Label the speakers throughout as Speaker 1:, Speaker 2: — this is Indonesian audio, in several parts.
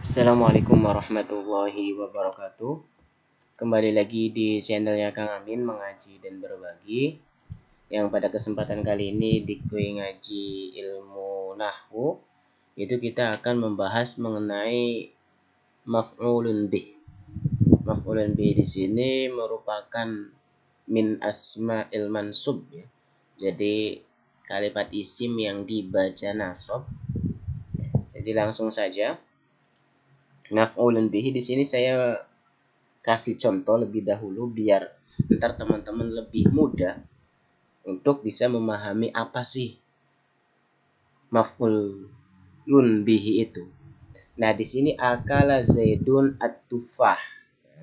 Speaker 1: Assalamualaikum warahmatullahi wabarakatuh. Kembali lagi di channelnya Kang Amin mengaji dan berbagi. Yang pada kesempatan kali ini di kuis ngaji ilmu nahwu itu kita akan membahas mengenai maf'ulun bih. Maf'ulun bih di sini merupakan min asma'il mansub ya. Jadi kalimat isim yang dibaca nasab. Jadi langsung saja. Maf'ulun bihi di sini saya kasih contoh lebih dahulu biar ntar teman-teman lebih mudah untuk bisa memahami apa sih maf'ulun bihi itu. Nah, di sini akala Zaidun at-tufah.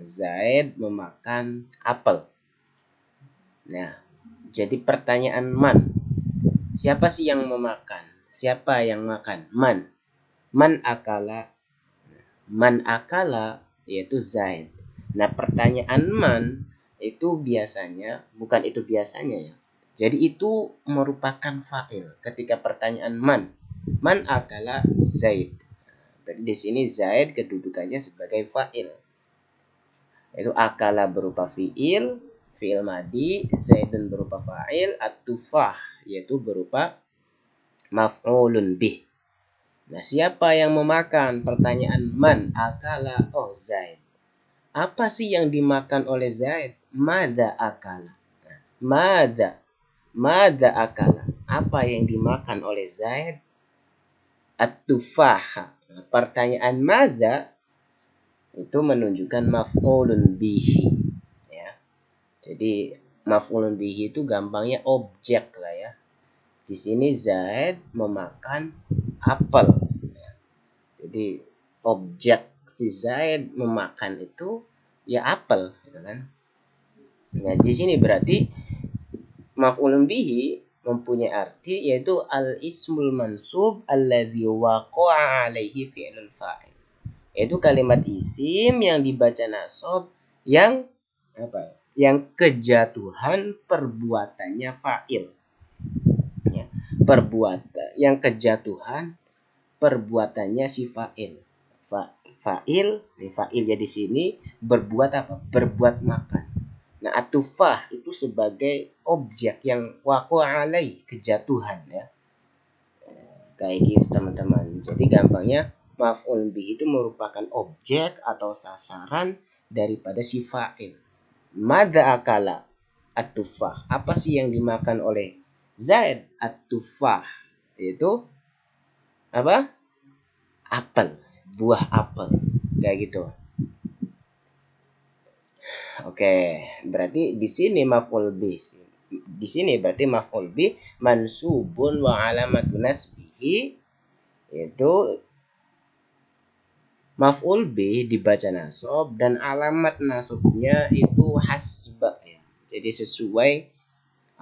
Speaker 1: Zaid memakan apel. Nah, jadi pertanyaan man. Siapa sih yang memakan? Siapa yang makan? Man. Man akala yaitu Zaid. Nah, pertanyaan man itu biasanya, bukan itu biasanya ya. Jadi itu merupakan fa'il ketika pertanyaan man akala Zaid. Berarti di sini Zaid kedudukannya sebagai fa'il. Itu akala berupa fi'il madi, Zaidun berupa fa'il, at-tufah yaitu berupa maf'ulun bih. Nah, siapa yang memakan? Pertanyaan man akala, oh Zaid. Apa sih yang dimakan oleh Zaid? Mada akala. Mada akala. Apa yang dimakan oleh Zaid? At-tufaha. Nah, pertanyaan mada itu menunjukkan maf'ulun bihi. Ya. Jadi maf'ulun bihi itu gampangnya objek lah ya. Di sini Zaid memakan apel. Jadi objek si Zaid memakan itu ya apel, gitu kan? Nah, di sini berarti maf'ulun bihi mempunyai arti yaitu al-ismul mansub alladzi waqa'a alaihi fi'lul fa'il. Yaitu kalimat isim yang dibaca nasab yang apa? Yang kejatuhan perbuatannya fa'il. Ya, yang kejatuhan perbuatannya si fa'il. Fa'il ya di sini berbuat apa? Berbuat makan. Nah, atufah itu sebagai objek yang waqa'a alai, kejatuhan ya. Kayak gitu teman-teman. Jadi gampangnya maf'ul bih itu merupakan objek atau sasaran daripada si fa'il. Mada akala atufah. Apa sih yang dimakan oleh Zaid? Atufah. Itu apa? Apel, buah apel, kayak gitu. Oke, berarti di sini maf'ul bih. Di sini berarti maf'ul bih mansubun wa alamatun nasbihi itu maf'ul bih dibaca nasab dan alamat nasabnya itu hasba ya. Jadi sesuai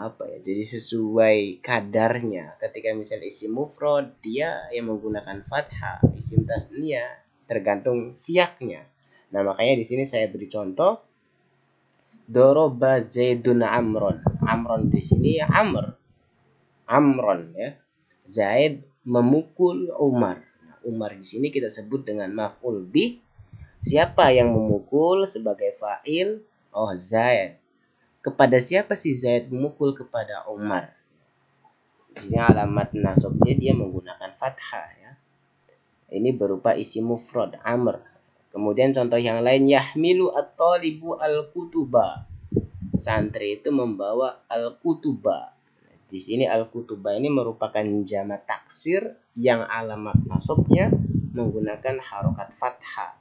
Speaker 1: apa ya? Jadi sesuai kadarnya. Ketika misal isim mufrad dia yang menggunakan fathah, isim tasniyah tergantung siaknya. Nah, makanya di sini saya beri contoh doroba Zaidun Amron. Amron di sini ya Amron ya. Zaid memukul Umar. Nah, Umar di sini kita sebut dengan maf'ul bih. Siapa yang memukul sebagai fa'il? Oh, Zaid. Kepada siapa sih Zaid memukul? Kepada Umar. Di sini alamat nasabnya dia menggunakan fathah ya. Ini berupa isim mufrad Amr. Kemudian contoh yang lain yahmilu at-talibu al-kutuba. Santri itu membawa al-kutuba. Di sini al-kutuba ini merupakan jamak taksir yang alamat nasabnya menggunakan harokat fathah.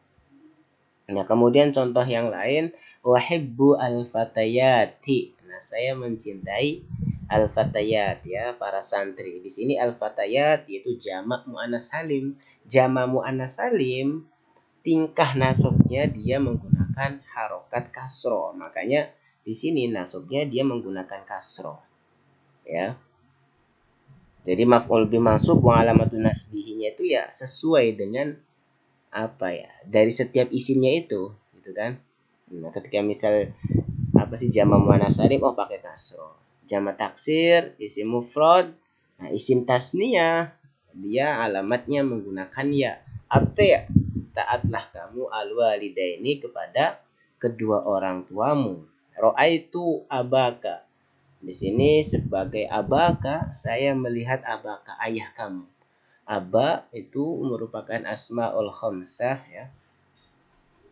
Speaker 1: Nah, kemudian contoh yang lain wahibbu al-fatayati. Nah, saya mencintai al-fatayat ya, para santri. Di sini al-fatayat yaitu jamak muannas salim. Jamak muannas salim tingkah nasabnya dia menggunakan harokat kasro. Makanya di sini nasabnya dia menggunakan kasro. Ya. Jadi maf'ul bih mansub wa alamatun nasbihinya itu ya sesuai dengan apa ya? Dari setiap isimnya itu, gitu kan? Nah, ketika misal apa sih jamak muannas salim oh pakai kasro. Jamak taksir, isim mufrad, nah isim tasniyah dia alamatnya menggunakan ya. Apa ya? taatlah kamu al-walidaini kepada kedua orang tuamu. Ra'aitu abaka. Di sini sebagai abaka, saya melihat abaka, ayah kamu. Aba itu merupakan asmaul khamsah ya.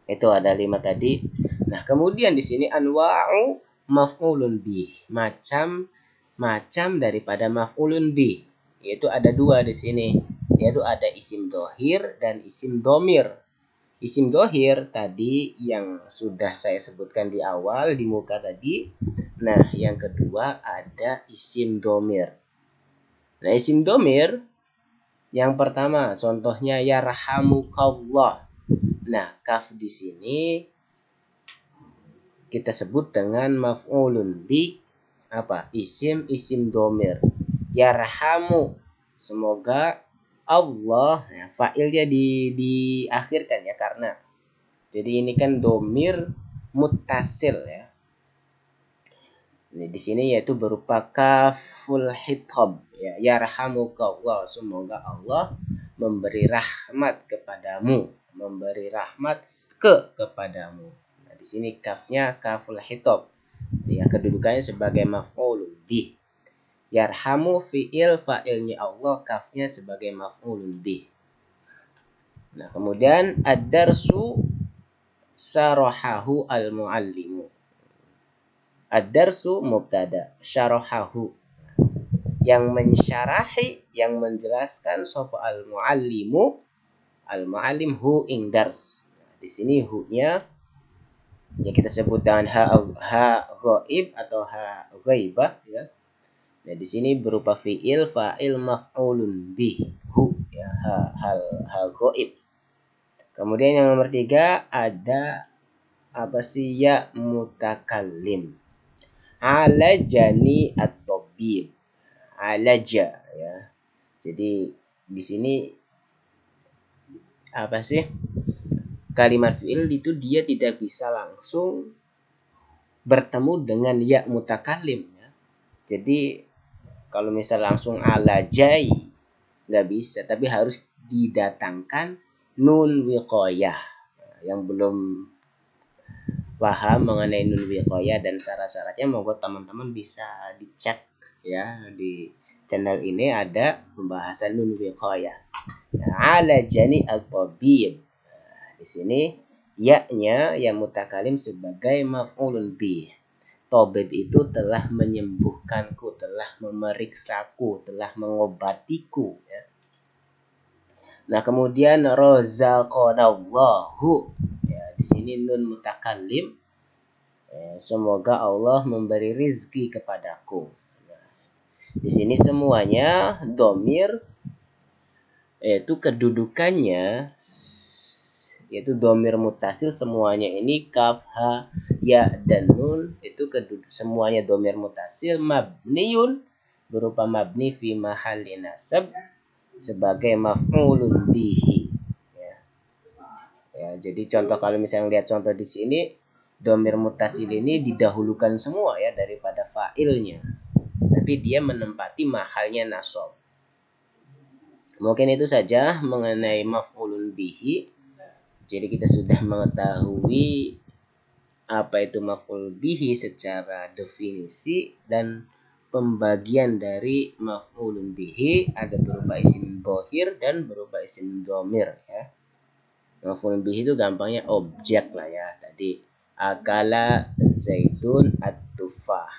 Speaker 1: Itu ada 5 tadi. Nah, kemudian di sini anwa'u maf'ulun bih. Macam daripada maf'ulun bih. Yaitu ada 2 di sini. Yaitu ada isim dohir dan isim domir. Isim dohir tadi yang sudah saya sebutkan di awal di muka tadi. Nah, yang kedua ada isim domir. Nah, isim domir yang pertama contohnya yarhamukallah. Nah, kaf di sini kita sebut dengan maf'ulun bi apa? Isim domir. Yarhamu, semoga Allah, ya, fa'ilnya diakhirkan ya karena jadi ini kan domir muttasil ya. Ini di sini yaitu berupa kaful hitab ya. Yarhamukallah, semoga Allah memberi rahmat kepadamu, memberi rahmat kepadamu. Nah, di sini kafnya kaful hitab. Ya, kedudukannya sebagai maf'ulun bih. Yarhamu fi'il, fa'ilnya Allah, kafnya sebagai maf'ulun bih. Nah, kemudian ad-darsu sarahahu al-muallimu. Ad-darsu mubtada, syarahahu. Yang mensyarahi, yang menjelaskan sapa al-muallimu, al-muallim hu ing dars. Di sini hu-nya ya kita sebut dengan ha ghaib atau ha ghaibah ya. Nah, di sini berupa fi'il, fa'il, maf'ulun bih, hu ya, ha ghaib. Kemudian yang nomor 3 ada apa sih? Ya mutakallim. Alajani at-tabib. Alaja ya. Jadi di sini apa sih? Kalimat fi'il itu dia tidak bisa langsung bertemu dengan ya mutakallim ya. Jadi kalau misal langsung alajai nggak bisa, tapi harus didatangkan nun wiqayah. Yang belum paham mengenai nun wiqayah dan syarat-syaratnya, monggo teman-teman bisa dicek ya, di channel ini ada pembahasan nun wiqayah. Alajani al-tabib. Di sini ya-nya yang mutakalim sebagai maf'ulun bih. Tabib itu telah menyembuhkanku, telah memeriksaku, telah mengobatiku ya. Nah, kemudian razaqanallahu ya, di sini nun mutakallim, semoga Allah memberi rizki kepadaku. Nah, di sini semuanya domir, yaitu kedudukannya yaitu domir mutasil, semuanya ini kaf, ha, ya dan nun itu semuanya domir mutasil mabniun, berupa mabni fi mahalli nasab sebagai maf'ulun bihi ya. Ya, jadi contoh kalau misalnya lihat contoh di sini, domir mutasil ini didahulukan semua ya daripada fa'ilnya, tapi dia menempati mahalnya nasab. Mungkin itu saja mengenai maf'ulun bihi. Jadi kita sudah mengetahui apa itu maf'ul bihi secara definisi dan pembagian dari maf'ulun bihi, ada berupa isim dhahir dan berupa isim dhamir ya. Maf'ulun bihi itu gampangnya objek lah ya. Tadi akala zaitun at-tufah.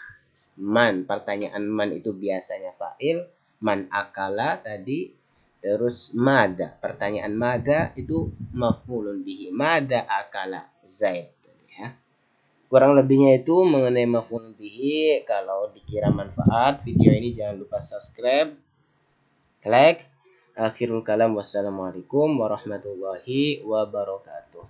Speaker 1: Man, pertanyaan man itu biasanya fa'il, man akala tadi. Terus mada, pertanyaan mada itu maf'ulun bihi, mada akala Zaid ya. Kurang lebihnya itu mengenai maf'ulun bihi. Kalau dikira manfaat video ini, jangan lupa subscribe, like. Akhirul kalam, wassalamualaikum warahmatullahi wabarakatuh.